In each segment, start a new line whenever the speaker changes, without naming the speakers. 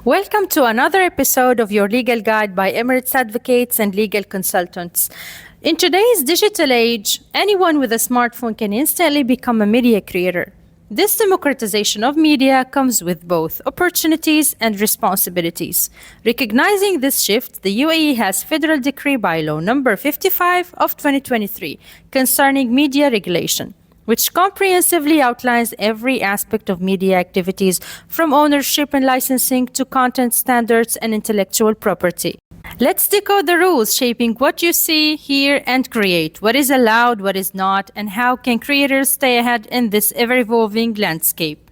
Welcome to another episode of your legal guide by Emirates advocates and legal consultants. In today's digital age, anyone with a smartphone can instantly become a media creator. This democratization of media comes with both opportunities and responsibilities. Recognizing this shift, the UAE has Federal Decree by Law number 55 of 2023 concerning media regulation, which comprehensively outlines every aspect of media activities from ownership and licensing to content standards and intellectual property. Let's decode the rules shaping what you see, hear, and create, what is allowed, what is not, and how can creators stay ahead in this ever-evolving landscape.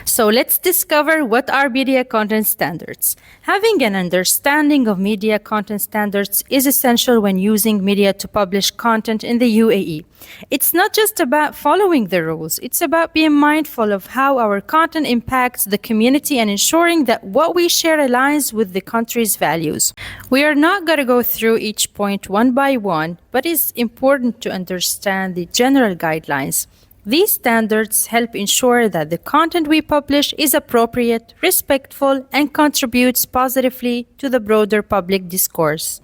So let's discover what are media content standards. Having an understanding of media content standards is essential when using media to publish content in the UAE. It's not just about following the rules, it's about being mindful of how our content impacts the community and ensuring that what we share aligns with the country's values. We are not going to go through each point one by one, but it's important to understand the general guidelines. These standards help ensure that the content we publish is appropriate, respectful, and contributes positively to the broader public discourse.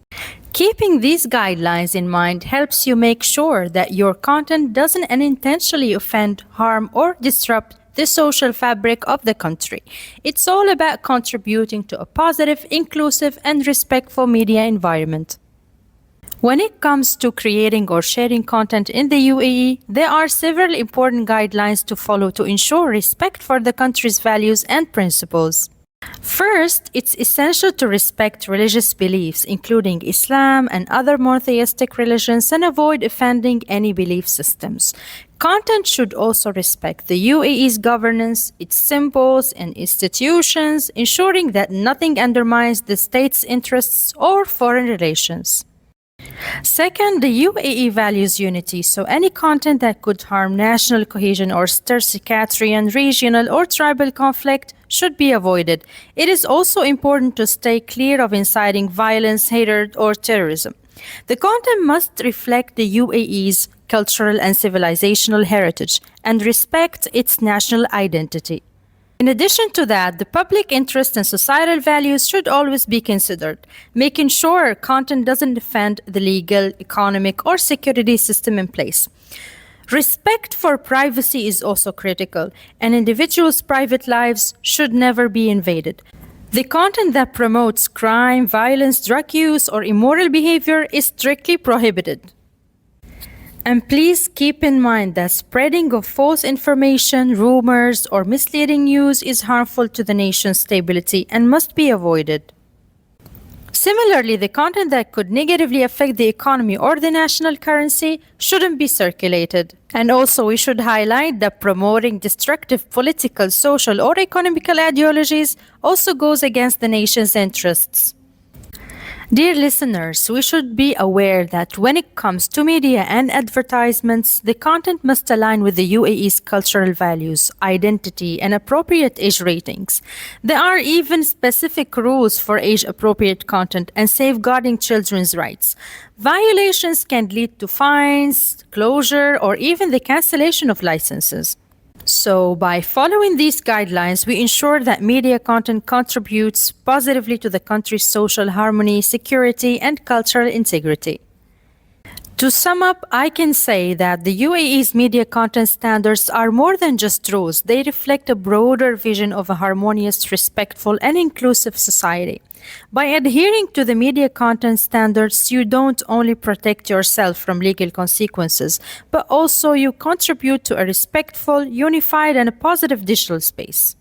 Keeping these guidelines in mind helps you make sure that your content doesn't unintentionally offend, harm, or disrupt the social fabric of the country. It's all about contributing to a positive, inclusive, and respectful media environment. When it comes to creating or sharing content in the UAE, there are several important guidelines to follow to ensure respect for the country's values and principles. First, it's essential to respect religious beliefs, including Islam and other monotheistic religions, and avoid offending any belief systems. Content should also respect the UAE's governance, its symbols, and institutions, ensuring that nothing undermines the state's interests or foreign relations. Second, the UAE values unity, so any content that could harm national cohesion or stir sectarian, regional, or tribal conflict should be avoided. It is also important to stay clear of inciting violence, hatred, or terrorism. The content must reflect the UAE's cultural and civilizational heritage and respect its national identity. In addition to that, the public interest and societal values should always be considered, making sure content doesn't offend the legal, economic, or security system in place. Respect for privacy is also critical, and individuals' private lives should never be invaded. The content that promotes crime, violence, drug use, or immoral behavior is strictly prohibited. And please keep in mind that spreading of false information, rumors, or misleading news is harmful to the nation's stability and must be avoided. Similarly, the content that could negatively affect the economy or the national currency shouldn't be circulated. And also, we should highlight that promoting destructive political, social, or economical ideologies also goes against the nation's interests. Dear listeners, we should be aware that when it comes to media and advertisements, the content must align with the UAE's cultural values, identity, and appropriate age ratings. There are even specific rules for age-appropriate content and safeguarding children's rights. Violations can lead to fines, closure, or even the cancellation of licenses. So, by following these guidelines, we ensure that media content contributes positively to the country's social harmony, security, and cultural integrity. To sum up, I can say that the UAE's media content standards are more than just rules. They reflect a broader vision of a harmonious, respectful, and inclusive society. By adhering to the media content standards, you don't only protect yourself from legal consequences, but also you contribute to a respectful, unified, and a positive digital space.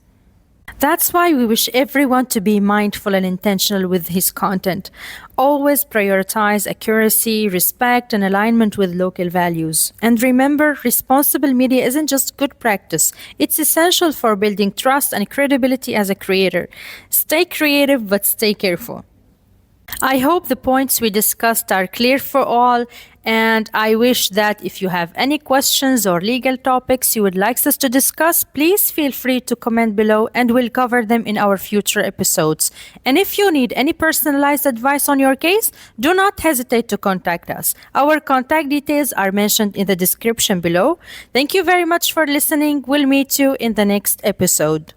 That's why we wish everyone to be mindful and intentional with his content. Always prioritize accuracy, respect, and alignment with local values. And remember, responsible media isn't just good practice. It's essential for building trust and credibility as a creator. Stay creative, but stay careful. I hope the points we discussed are clear for all, and I wish that if you have any questions or legal topics you would like us to discuss, please feel free to comment below and we'll cover them in our future episodes. And if you need any personalized advice on your case, do not hesitate to contact us. Our contact details are mentioned in the description below. Thank you very much for listening. We'll meet you in the next episode.